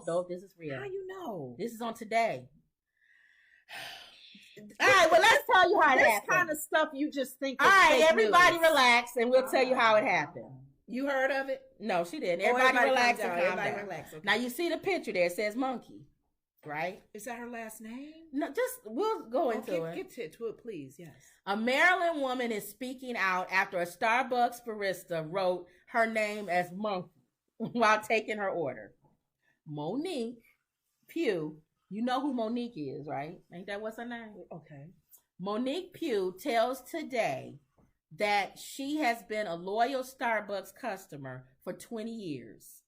Dope, this is real. How you know? This is on today. All right, well, let's tell you how it happened. This kind of stuff you just think. All right, everybody relax, and we'll tell you how it happened. You heard of it? No, she didn't. Everybody relax and calm down. Everybody relax. Okay. Now, you see the picture there. It says monkey, right? Is that her last name? No, we'll go into it. Get to it, please. Yes. A Maryland woman is speaking out after a Starbucks barista wrote her name as monkey while taking her order. Monique Pugh. You know who Monique is, right? Ain't that what's her name? Okay. Monique Pugh tells Today that she has been a loyal Starbucks customer for 20 years.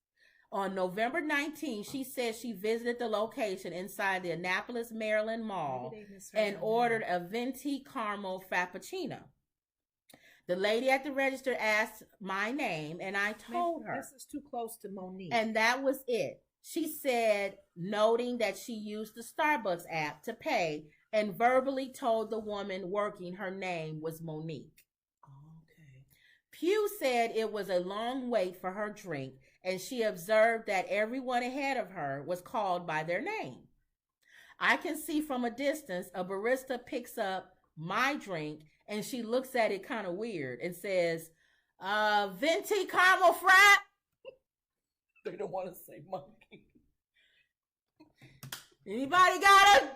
On November 19th, she said she visited the location inside the Annapolis, Maryland Mall and ordered a venti caramel frappuccino. The lady at the register asked my name, and I told her. This is too close to Monique. And that was it. She said, noting that she used the Starbucks app to pay, and verbally told the woman working her name was Monique. Okay. Pugh said it was a long wait for her drink, and she observed that everyone ahead of her was called by their name. I can see from a distance a barista picks up my drink, and she looks at it kind of weird and says, venti caramel frap. They don't want to say monkey. Anybody got a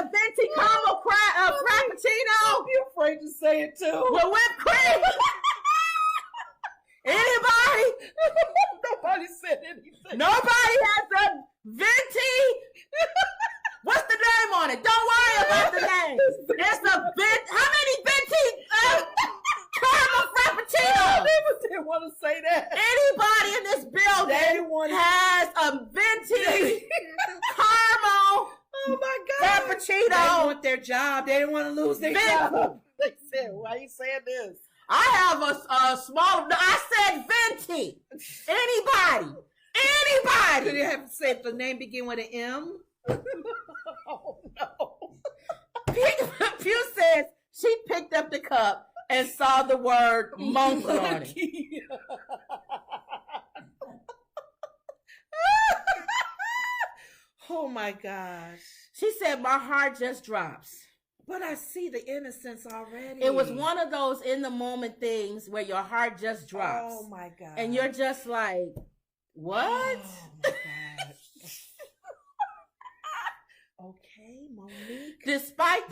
venti caramel frappuccino? You're afraid to say it too. With whipped cream. Anybody? Nobody said anything. Nobody has a venti. What's the name on it? Don't worry about the name. It's a venti. How many venti caramel frappuccinos? People didn't want to say that. Anybody in this building has a venti caramel frappuccino. They want their job. They didn't want to lose their job. They said, why are you saying this? I have a small, I said venti. Anybody. Did you have to say if the name begin with an M? Oh, no. Pugh says she picked up the cup and saw the word monkey on it. Oh my gosh. She said, my heart just drops. But I see the innocence already. It was one of those in the moment things where your heart just drops. Oh my God. And you're just like, what? Oh my God. Okay, Monique. Despite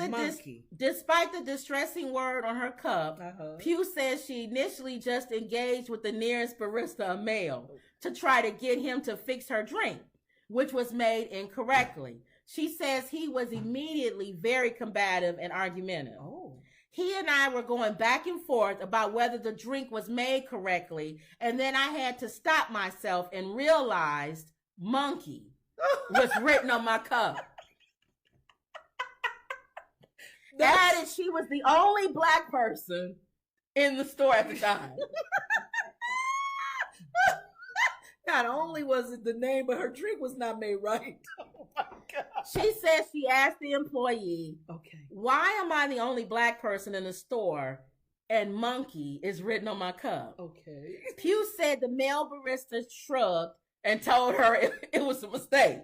the distressing word on her cup, Pugh says she initially just engaged with the nearest barista, a male, to try to get him to fix her drink, which was made incorrectly. She says he was immediately very combative and argumentative. Oh. He and I were going back and forth about whether the drink was made correctly, and then I had to stop myself and realized monkey was written on my cup. Added she was the only black person in the store at the time. Not only was it the name, but her drink was not made right. Oh my God. She said she asked the employee, okay, why am I the only black person in the store and monkey is written on my cup? Okay. Pugh said the male barista shrugged and told her it was a mistake.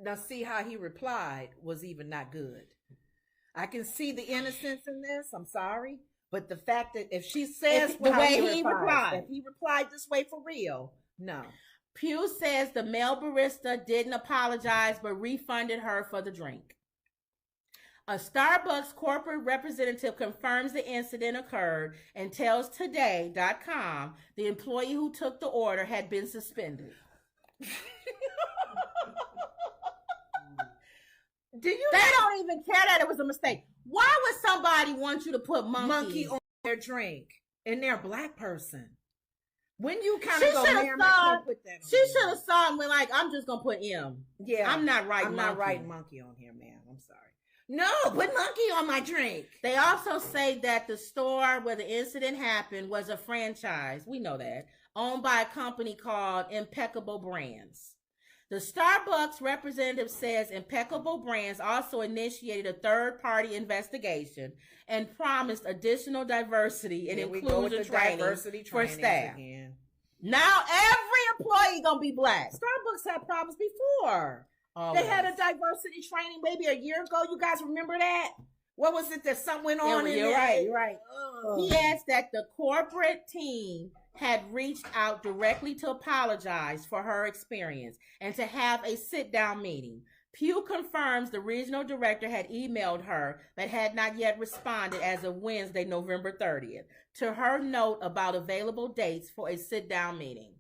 Now see how he replied was even not good. I can see the innocence in this. I'm sorry. But the fact that if she says the way he replied, if he replied this way for real, no. Pugh says the male barista didn't apologize but refunded her for the drink. A Starbucks corporate representative confirms the incident occurred and tells Today.com the employee who took the order had been suspended. They don't even care that it was a mistake. Why would somebody want you to put monkey on their drink and they're a black person? When you kind of go, ma'am, put that on. She should have saw him when like, I'm just gonna put M. Yeah, I'm not writing monkey on here, ma'am. I'm sorry. No, put monkey on my drink. They also say that the store where the incident happened was a franchise. We know that, owned by a company called Impeccable Brands. The Starbucks representative says Impeccable Brands also initiated a third-party investigation and promised additional diversity and inclusion training for staff. Now every employee gonna be black. Starbucks had problems before. Always. They had a diversity training maybe a year ago. You guys remember that? What was it that something went on in there? You're right. He asked that the corporate team had reached out directly to apologize for her experience and to have a sit-down meeting. Pugh confirms the regional director had emailed her but had not yet responded as of Wednesday, November 30th, to her note about available dates for a sit-down meeting.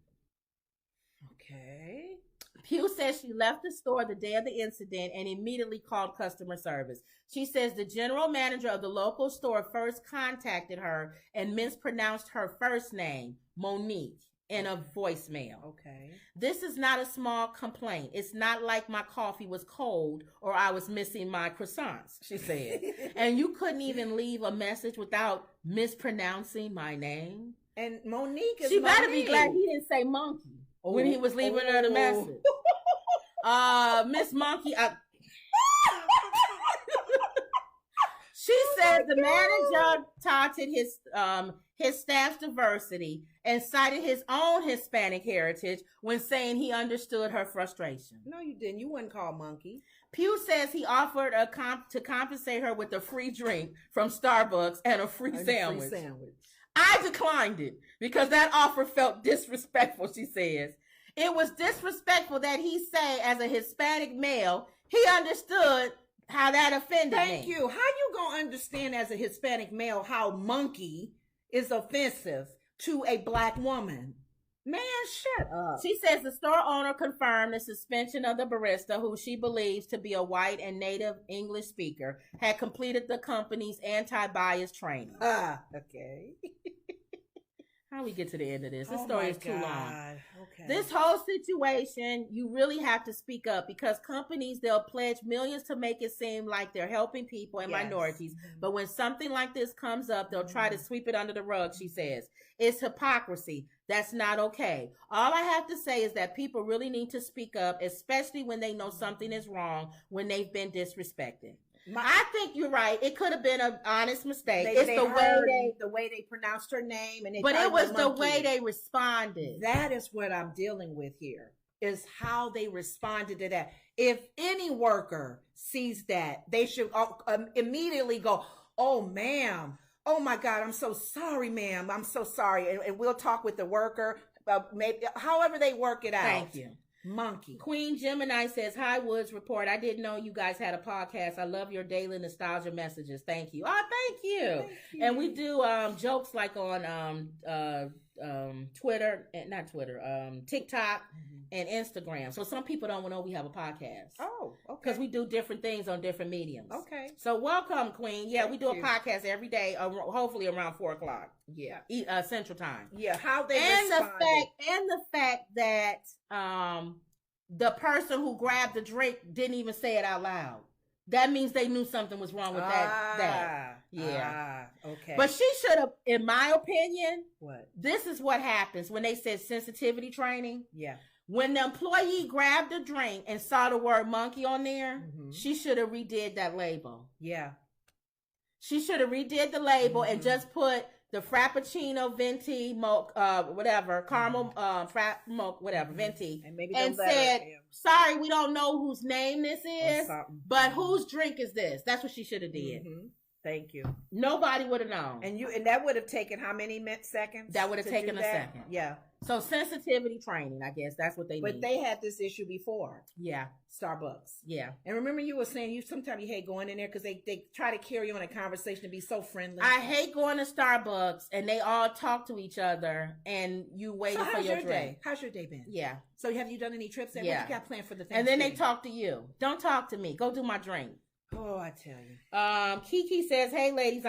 Okay. Pugh says she left the store the day of the incident and immediately called customer service. She says the general manager of the local store first contacted her and mispronounced her first name, Monique, in a voicemail. Okay. This is not a small complaint. It's not like my coffee was cold or I was missing my croissants, she said. And you couldn't even leave a message without mispronouncing my name? And Monique is She better be glad he didn't say monkey when he was leaving her the message. Miss Monkey, she says the manager touted his staff's diversity and cited his own Hispanic heritage when saying he understood her frustration. No, you didn't. You wouldn't call monkey. Pugh says he offered to compensate her with a free drink from Starbucks and a free sandwich. I declined it because that offer felt disrespectful, she says. It was disrespectful that he say as a Hispanic male, he understood how that offended me. Thank you. How you gonna understand as a Hispanic male how monkey is offensive to a black woman? Man, shut up. She says the store owner confirmed the suspension of the barista, who she believes to be a white and native English speaker, had completed the company's anti-bias training. Okay. How we get to the end of this? This story is too long. Okay. This whole situation, you really have to speak up because companies, they'll pledge millions to make it seem like they're helping people and minorities. But when something like this comes up, they'll try to sweep it under the rug, she says. It's hypocrisy. That's not okay. All I have to say is that people really need to speak up, especially when they know something is wrong, when they've been disrespected. I think you're right. It could have been an honest mistake. It's the way they pronounced her name, and but it was the way they responded. That is what I'm dealing with here. Is how they responded to that. If any worker sees that, they should immediately go, "Oh, ma'am. Oh my God, I'm so sorry, ma'am. I'm so sorry." And we'll talk with the worker. Maybe however they work it out. Thank you. Monkey. Queen Gemini says, "Hi, Woods Report. I didn't know you guys had a podcast. I love your daily nostalgia messages. Thank you." Oh, thank you. Thank you. And we do jokes like on Twitter, not Twitter, TikTok and Instagram. So some people don't know we have a podcast. Oh, okay. Because we do different things on different mediums. Okay. So welcome, Queen. Yeah, Thank we do a you. podcast every day, hopefully around 4:00. Yeah. Central Time. Yeah. How they and responded. the fact that the person who grabbed the drink didn't even say it out loud. That means they knew something was wrong with that. Yeah. Okay. But she should have, in my opinion, what? This is what happens when they said sensitivity training. Yeah. When the employee grabbed the drink and saw the word monkey on there, she should have redid that label. Yeah. She should have redid the label and just put the Frappuccino Venti whatever, caramel frap milk, whatever, Venti. And said, "Sorry, we don't know whose name this is, but whose drink is this?" That's what she should have did. Thank you. Nobody would have known. And that would have taken how many seconds? That would have taken a second. Yeah. So sensitivity training, I guess that's what they need. But they had this issue before. Yeah. Starbucks. Yeah. And remember you were saying sometimes you hate going in there because they try to carry on a conversation and be so friendly. I hate going to Starbucks and they all talk to each other and you waiting for your drink. How's your day been? Yeah. So have you done any trips? What you got planned for the Thanksgiving? And then they talk to you. Don't talk to me. Go do my drink. Oh, I tell you. Kiki says, "Hey ladies,